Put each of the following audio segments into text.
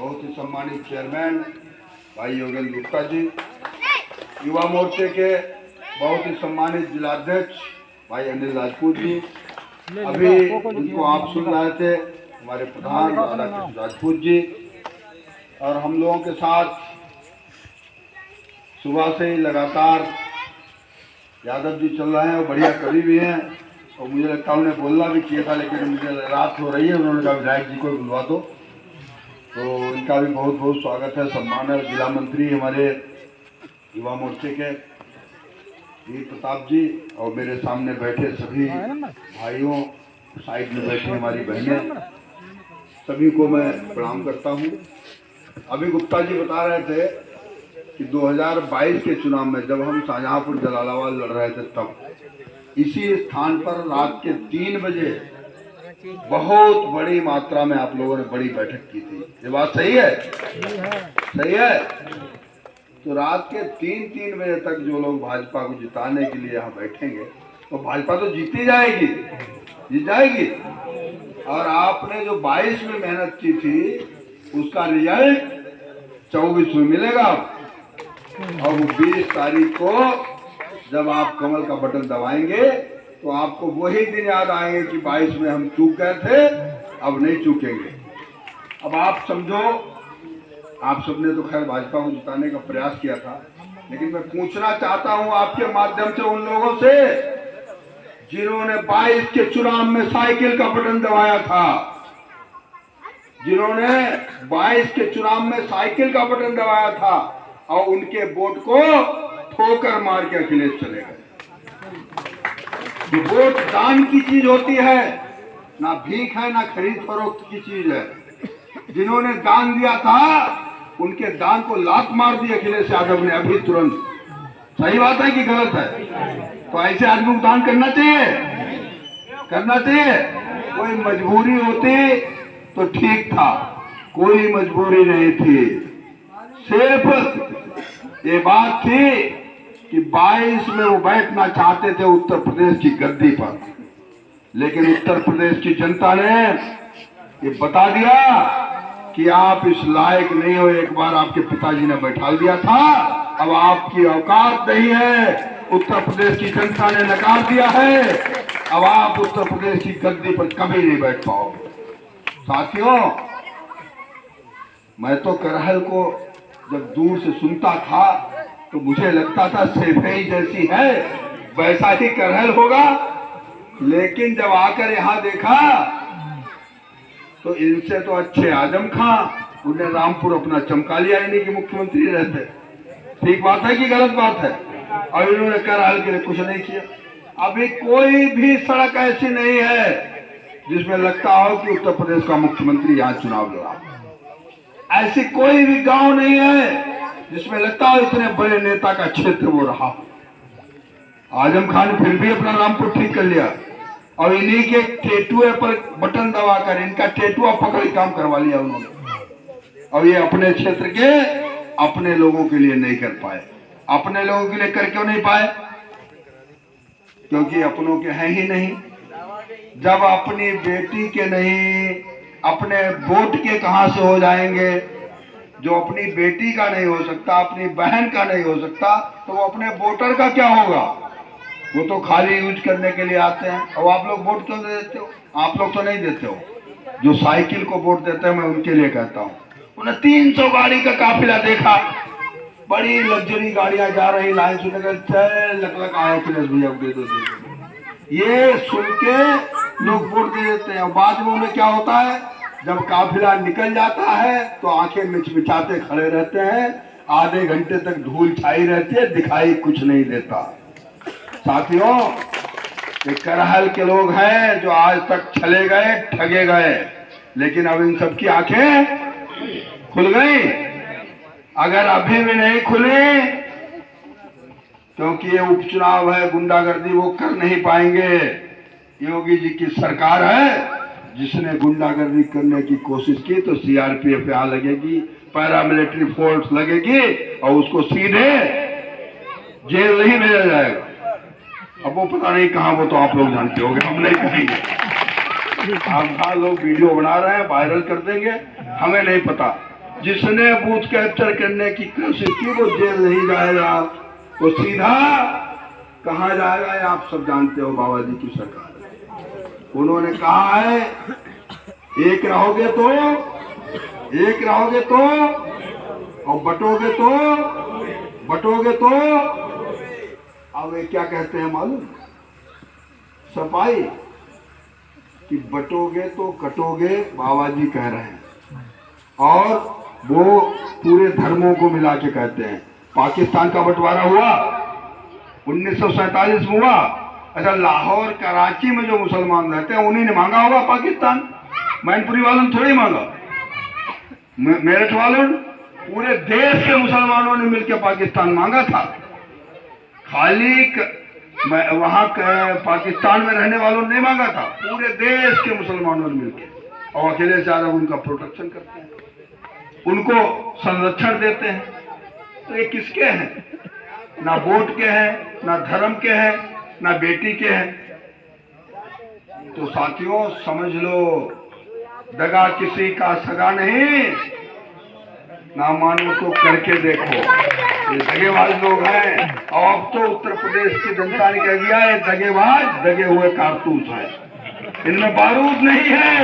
बहुत ही सम्मानित चेयरमैन भाई योगेंद्र गुप्ता जी, युवा मोर्चे के बहुत ही सम्मानित जिलाध्यक्ष भाई अनिल राजपूत जी, अभी जिनको आप सुन रहे थे हमारे प्रधान राधाकृष्ण राजपूत जी, और हम लोगों के साथ सुबह से ही लगातार यादव जी चल रहे हैं और बढ़िया कवि भी हैं, और मुझे लगता है उन्हें बोलना भी किया था, लेकिन मुझे रात हो रही है, उन्होंने कहा विधायक जी को बुलवा दो, तो इनका भी बहुत बहुत स्वागत है, सम्मान है। जिला मंत्री हमारे युवा मोर्चे के वीर प्रताप जी और मेरे सामने बैठे सभी भाइयों, साइड में बैठे हमारी बहनें, सभी को मैं प्रणाम करता हूँ। अभी गुप्ता जी बता रहे थे कि 2022 के चुनाव में जब हम शाहजहांपुर जलालाबाद लड़ रहे थे, तब इसी स्थान पर रात के 3 बजे बहुत बड़ी मात्रा में आप लोगों ने बड़ी बैठक की थी। ये बात सही है? सही है। तो रात के 3 बजे तक जो लोग भाजपा को जिताने के लिए यहाँ बैठेंगे, तो भाजपा तो जीती जाएगी, जीत जाएगी। और आपने जो 22 में मेहनत की थी, उसका रिजल्ट 24 में मिलेगा। और 20 तारीख को जब आप कमल का बटन दबाएंगे, तो आपको वही दिन याद आएंगे कि 22 में हम चूक गए थे, अब नहीं चूकेंगे। अब आप समझो, आप सबने तो खैर भाजपा को जिताने का प्रयास किया था, लेकिन मैं पूछना चाहता हूं आपके माध्यम से उन लोगों से जिन्होंने 22 के चुनाव में साइकिल का बटन दबाया था, जिन्होंने 22 के चुनाव में साइकिल का बटन दबाया था, और उनके वोट को ठोकर मार के अखिलेश चले गए। वोट दान की चीज होती है, ना भीख है, ना खरीद फरोख्त की चीज है। जिन्होंने दान दिया था, उनके दान को लात मार दी अखिलेश यादव ने अभी तुरंत। सही बात है कि गलत है? तो ऐसे आदमी को दान करना चाहिए, करना चाहिए। कोई मजबूरी होती तो ठीक था, कोई मजबूरी नहीं थी। सिर्फ ये बात थी कि 22 में वो बैठना चाहते थे उत्तर प्रदेश की गद्दी पर, लेकिन उत्तर प्रदेश की जनता ने ये बता दिया कि आप इस लायक नहीं हो। एक बार आपके पिताजी ने बैठा दिया था, अब आपकी औकात नहीं है। उत्तर प्रदेश की जनता ने नकार दिया है, अब आप उत्तर प्रदेश की गद्दी पर कभी नहीं बैठ पाओगे। साथियों, मैं तो करहल को जब दूर से सुनता था तो मुझे लगता था सेफई जैसी है, वैसा ही करहल होगा, लेकिन जब आकर यहाँ देखा तो इनसे तो अच्छे आजम खां, उन्हें रामपुर अपना चमका लिया, इन्हीं के मुख्यमंत्री रहते। ठीक बात है कि गलत बात है? और इन्होंने करहल के लिए कुछ नहीं किया। अभी कोई भी सड़क ऐसी नहीं है जिसमें लगता हो कि उत्तर प्रदेश का मुख्यमंत्री यहाँ चुनाव लड़ा। ऐसी कोई भी गांव नहीं है जिसमें लगता हो इतने बड़े नेता का क्षेत्र वो रहा। आजम खान ने फिर भी अपना रामपुर ठीक कर लिया, और इन्हीं के टेटुए पर बटन दबाकर इनका टेटुआ पकड़ काम करवा लिया उन्होंने। और ये अपने क्षेत्र के अपने लोगों के लिए नहीं कर पाए। अपने लोगों के लिए कर क्यों नहीं पाए? क्योंकि अपनों के हैं ही नहीं। जब अपनी बेटी के नहीं, अपने वोट के कहां से हो जाएंगे? जो अपनी बेटी का नहीं हो सकता, अपनी बहन का नहीं हो सकता, तो वो अपने वोटर का क्या होगा? वो तो खाली यूज करने के लिए आते हैं। और आप लोग वोट क्यों देते हो? आप लोग तो नहीं देते हो। जो साइकिल को वोट देते हैं, मैं उनके लिए कहता हूँ। उन्हें 300 गाड़ी का काफिला देखा, बड़ी लग्जरी गाड़ियां जा रही, लाइन सुन लक आया अखिलेश भैया दे दो, ये सुन के लोग वोट दे देते हैं। बाद में उन्हें क्या होता है, जब काफिला निकल जाता है तो आंखें मिचमिचाते खड़े रहते हैं, आधे घंटे तक धूल छाई रहती है, दिखाई कुछ नहीं देता। साथियों, ये करहल के लोग हैं जो आज तक छले गए, ठगे गए, लेकिन अब इन सबकी आंखें खुल गई। अगर अभी भी नहीं खुली, क्योंकि ये उपचुनाव है, गुंडागर्दी वो कर नहीं पाएंगे। योगी जी की सरकार है, जिसने गुंडागर्दी करने की कोशिश की तो सीआरपीएफ यहाँ लगेगी, पैरामिलिट्री फोर्स लगेगी, और उसको सीधे जेल नहीं भेजा जाएगा। अब वो पता नहीं कहां, वो तो आप लोग जानते होंगे, हम नहीं कहेंगे। आप लोग वीडियो बना रहे हैं, वायरल कर देंगे, हमें नहीं पता। जिसने बूथ कैप्चर करने की कोशिश की वो जेल नहीं जाएगा, वो सीधा कहाँ जाएगा ये आप सब जानते हो। बाबा जी की सरकार, उन्होंने कहा है एक रहोगे तो, एक रहोगे तो, और बटोगे तो, बटोगे तो। अब ये क्या कहते हैं मालूम, सफाई कि बटोगे तो कटोगे, बाबा जी कह रहे हैं। और वो पूरे धर्मों को मिला के कहते हैं। पाकिस्तान का बंटवारा हुआ 1947 में हुआ। अच्छा, लाहौर कराची में जो मुसलमान रहते हैं उन्हीं ने मांगा होगा पाकिस्तान, मैनपुरी वालों ने थोड़ी मांगा, मेरठ वालों, पूरे देश के मुसलमानों ने मिलकर पाकिस्तान मांगा था। खाली वहां पाकिस्तान में रहने वालों ने नहीं मांगा था, पूरे देश के मुसलमानों ने मिलकर। और अकेले से आकर उनका प्रोटेक्शन करते हैं, उनको संरक्षण देते हैं। तो ये किसके हैं? ना वोट के हैं, ना धर्म के हैं, ना बेटी के हैं। तो साथियों समझ लो, दगा किसी का सगा नहीं, ना मानो तो करके देखो। ये दगेबाज लोग हैं। और अब तो उत्तर प्रदेश की जनता ने कह दिया ये दगेबाज दगे हुए कारतूस हैं, इनमें बारूद नहीं है,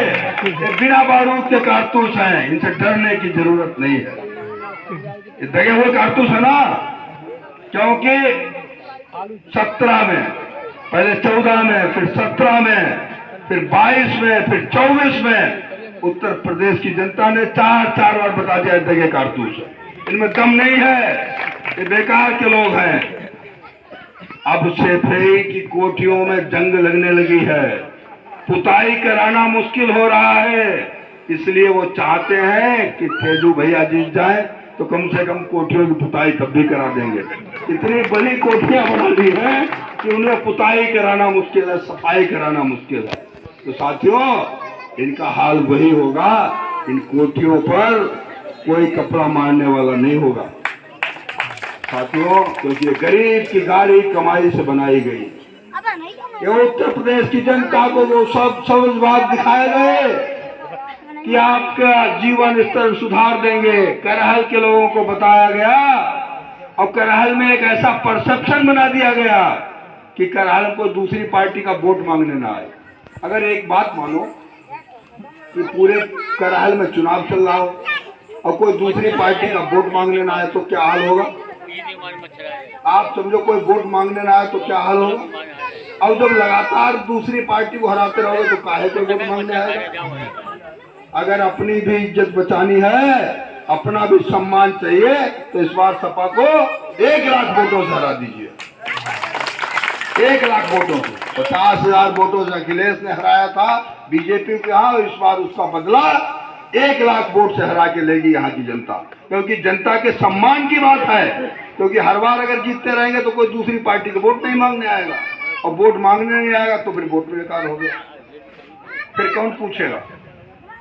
ये बिना बारूद के कारतूस हैं, इनसे डरने की जरूरत नहीं है। ये दगे हुए कारतूस है ना, क्योंकि 17 में, पहले 14 में, फिर 17 में, फिर 22 में, फिर 24 में उत्तर प्रदेश की जनता ने 4 बार बता दिया दगे कारतूस है, इनमें दम नहीं है, ये बेकार के लोग हैं। अब सेफई की कोठियों में जंग लगने लगी है, पुताई कराना मुश्किल हो रहा है, इसलिए वो चाहते हैं कि तेजू भैया जीत जाए तो कम से कम कोठियों की पुताई तब भी करा देंगे। इतनी बड़ी कोठियां बना दी हैं कि उन्हें पुताई कराना मुश्किल है, सफाई कराना मुश्किल है। तो साथियों इनका हाल वही होगा, इन कोठियों पर कोई कपड़ा मारने वाला नहीं होगा साथियों, क्योंकि ये गरीब की गाड़ी कमाई से बनाई गई। ये उत्तर प्रदेश की जनता को वो सब बात दिखाए गए कि आपका जीवन स्तर सुधार देंगे। करहल के लोगों को बताया गया और करहल में एक ऐसा परसेप्शन बना दिया गया कि करहल को दूसरी पार्टी का वोट मांगने ना आए। अगर एक बात मानो कि पूरे करहल में चुनाव चल रहा हो और कोई दूसरी पार्टी का वोट मांगने ना आए तो क्या हाल होगा? आप समझो, कोई वोट मांगने ना आए तो क्या हाल होगा? और जब लगातार दूसरी पार्टी को हराते रहोगे तो काहे को वोट मांगने आएगा? अगर अपनी भी इज्जत बचानी है, अपना भी सम्मान चाहिए, तो इस बार सपा को 1 लाख वोटों से हरा दीजिए। 1 लाख वोटों से, 50,000 वोटों से अखिलेश ने हराया था बीजेपी के यहाँ, इस बार उसका बदला 1 लाख वोट से हरा के लेगी यहाँ की जनता। क्योंकि जनता के सम्मान की बात है, क्योंकि हर बार अगर जीतते रहेंगे तो कोई दूसरी पार्टी को वोट नहीं मांगने आएगा, और वोट मांगने नहीं आएगा तो फिर वोट बेकार हो गया, फिर कौन पूछेगा?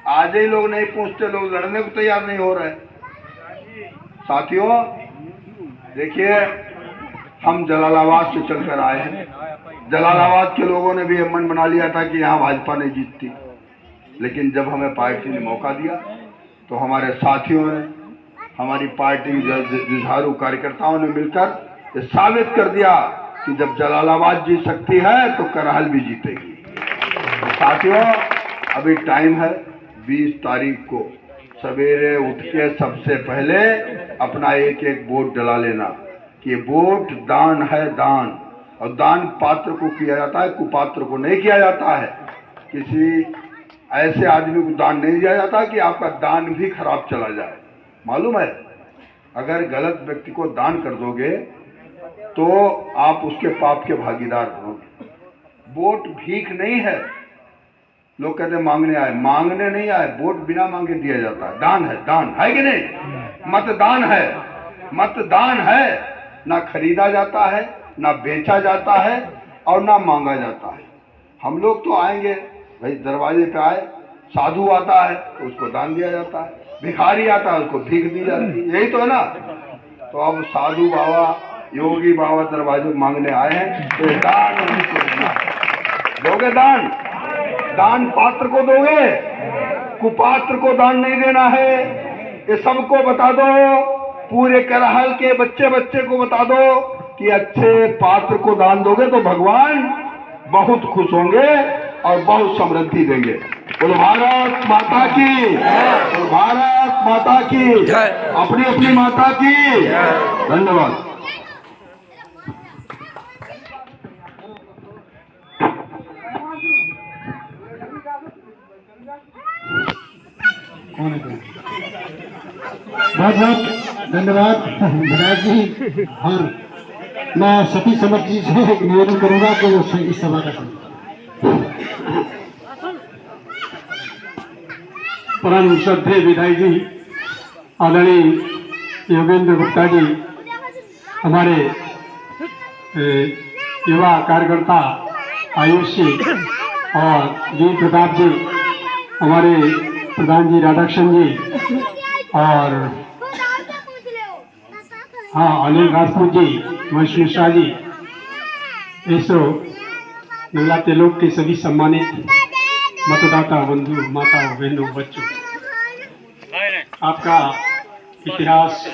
आज ही लोग नहीं पूछते, लोग लड़ने को तैयार नहीं हो रहे। साथियों देखिए, हम जलालाबाद से चलकर आए हैं। जलालाबाद के लोगों ने भी मन बना लिया था कि यहाँ भाजपा नहीं जीतती, लेकिन जब हमें पार्टी ने मौका दिया तो हमारे साथियों ने, हमारी पार्टी जुझारू कार्यकर्ताओं ने मिलकर ये साबित कर दिया कि जब जलालाबाद जीत सकती है तो करहल भी जीतेगी। तो साथियों अभी टाइम है, 20 तारीख को सवेरे उठ के सबसे पहले अपना एक वोट डला लेना कि वोट दान है, दान। और दान पात्र को किया जाता है, कुपात्र को नहीं किया जाता है। किसी ऐसे आदमी को दान नहीं दिया जाता कि आपका दान भी खराब चला जाए। मालूम है, अगर गलत व्यक्ति को दान कर दोगे तो आप उसके पाप के भागीदार बनोगे। वोट भीख नहीं है। लोग कहते हैं मांगने आए, मांगने नहीं आए, वोट बिना मांगे दिया जाता है। दान है, दान है कि नहीं? मतदान है, मतदान है। ना खरीदा जाता है, ना बेचा जाता है, और ना मांगा जाता है। हम लोग तो आएंगे भाई, दरवाजे पे आए, साधु आता है तो उसको दान दिया जाता है, भिखारी आता है उसको भीख दी जाती है, यही तो है ना। तो अब साधु बाबा, योगी बाबा दरवाजे मांगने आए हैं तो दान दोगे? दान दान पात्र को दोगे, कुपात्र को दान नहीं देना है। ये सबको बता दो, पूरे करहल के बच्चे बच्चे को बता दो कि अच्छे पात्र को दान दोगे तो भगवान बहुत खुश होंगे और बहुत समृद्धि देंगे। बोलो भारत माता की, भारत माता की, अपनी अपनी माता की। धन्यवाद। बहुत बहुत धन्यवाद विधायक जी। और मैं सती समर्थ जी से एक निवेदन करूंगा कि वो इस सभा का परम श्रद्धेय विधायक जी आदरणीय योगेंद्र गुप्ता जी, हमारे युवा कार्यकर्ता आयुष जी और वीर प्रताप जी, हमारे प्रधान जी राधाकृष्ण जी और हाँ अनिल राजपूत जी, महेश मिश्रा जी, इसरो नंगला तेलोक के सभी सम्मानित मतदाता बंधु, माताओं, बहनों, बच्चों, आपका इतिहास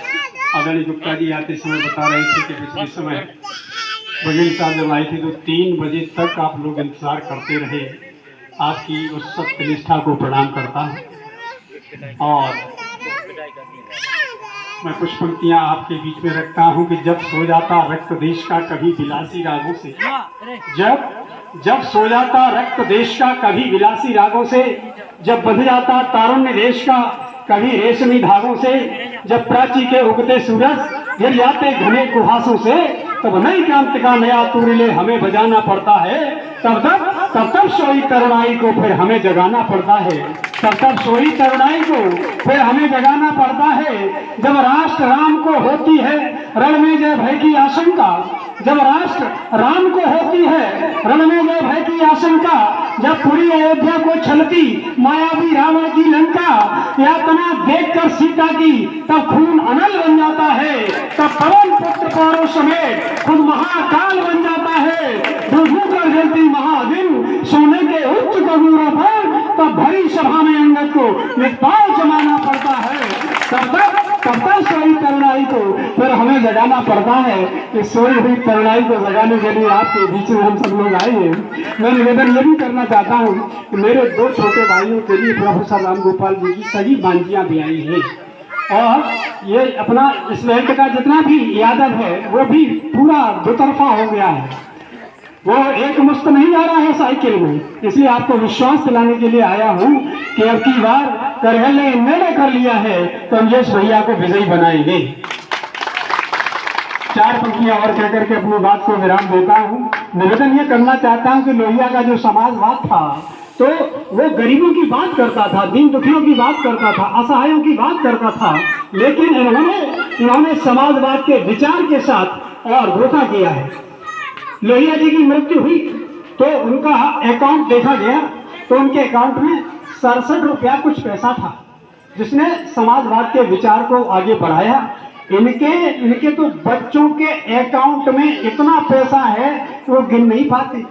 आदरणीय गुप्ता जी आते समय बता रहे थे कि पिछले समय बघेल साहब जब आए थे तो 3 बजे तक आप लोग इंतजार करते रहे। आपकी उस सत्य निष्ठा को प्रणाम करता हूँ और मैं कुछ पंक्तियाँ आपके बीच में रखता हूँ कि जब सो जाता रक्त देश का कभी विलासी रागों से, जब सो जाता रक्त देश का कभी विलासी रागों से, जब बंध जाता तारुण्य देश का कभी रेशमी धागों से, जब प्राची के उगते सूरज गिर जाते घने कुहासों से, तब नई क्रांति का नया तुरीले हमें बजाना पड़ता है। तब सोई तरुणाई को फिर हमें जगाना पड़ता है। तब सोई तरुणाई को फिर हमें जगाना पड़ता है। जब राष्ट्र राम को होती है रण में जय भय की आशंका, जब राष्ट्र राम को होती है रण में जय भय की आशंका, जब पूरी अयोध्या को छलती मायावी रावण की लंका, यातना देखकर सीता की तब खून अनल बन जाता है। तब पवन पुत्र पौरों समेत खुद महाकाल बन जाता है। कर जलती महादिन सोने के उच्च कबूरों पर, तब भरी सभा में अंगद को निष्पाल जमाना पड़ता है। तब तक सोई तरुणाई को फिर हमें जगाना पड़ता है। कि सोई हुई तरुणाई को जगाने के लिए आपके बीच में हम सब लोग आए हैं। मैं निवेदन ये भी करना चाहता हूँ कि मेरे 2 छोटे भाइयों के लिए प्रोफेसर राम गोपाल जी की सभी बांजियां भी आई हैं और ये अपना इस लहर का जितना भी यादव है वो भी पूरा दोतरफा हो गया है। वो एक मुश्त नहीं जा रहा है साइकिल में, इसलिए आपको विश्वास दिलाने के लिए आया हूँ कि अब की बार करहल ने निर्णय कर लिया है तो अंजेश भैया को विजयी बनाएंगे। 4 पंक्तियां और कहकर के अपनी बात को विराम देता हूँ। निवेदन ये करना चाहता हूँ कि लोहिया का जो समाजवाद था तो वो गरीबों की बात करता था, दीन दुखियों की बात करता था, असहायों की बात करता था, लेकिन इन्होंने समाजवाद के विचार के साथ और धोखा किया है। लोहिया जी की मृत्यु हुई तो उनका अकाउंट देखा गया तो उनके अकाउंट में 67 रुपया कुछ पैसा था, जिसने समाजवाद के विचार को आगे बढ़ाया। इनके तो बच्चों के अकाउंट में इतना पैसा है वो गिन नहीं पाते।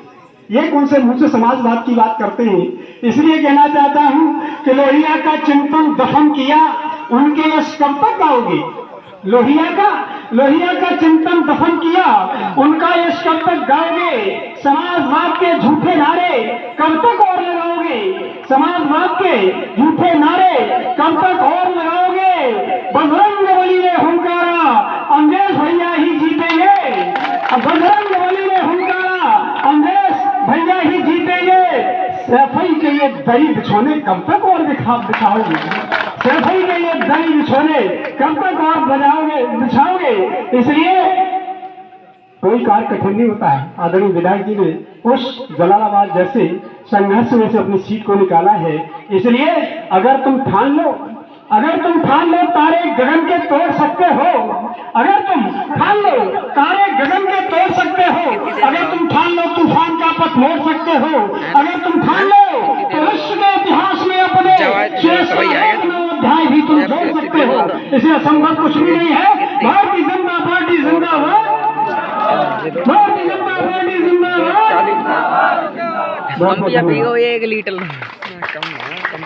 ये कौन से मुंह से समाजवाद की बात करते हैं। इसलिए कहना चाहता हूं कि लोहिया का चिंतन दफन किया, उनके यश कब तक गाओगे। लोहिया का चिंतन दफन किया, उनका यश कब तक गाओगे। समाजवाद के झूठे नारे कब तक और लगाओगे। समाजवाद के झूठे नारे कब तक और लगाओगे। बजरंग बली ने हुंकारा, अंजेश भैया ही जीतेंगे। बजरंग बली ने हुंकारा, अंजेश भैया ही जीतेंगे। सफाई के ये दरी बिछोने कब तक और बिछाओगे। सफाई के ये दरी बिछोने कब तक और बिछाओगे। इसलिए कोई कार्य कठिन नहीं होता है। आदरणीय विधायक जी ने उस जलालाबाद जैसे संघर्ष में से अपनी सीट को निकाला है। इसलिए अगर तुम ठान लो तारे गगन के तोड़ सकते हो। अगर तुम ठान लो तारे गगन के तोड़ सकते हो। अगर तुम ठान लो तूफान का पथ मोड़ सकते हो। अगर तुम ठान लो तो विश्व के इतिहास में अपने अध्याय भी तुम जोड़ सकते हो। इसलिए असंभव कुछ भी नहीं है। भारतीय जनता पार्टी जिंदाबाद, भारतीय जनता पार्टी जिंदाबाद। 1 लीटर कम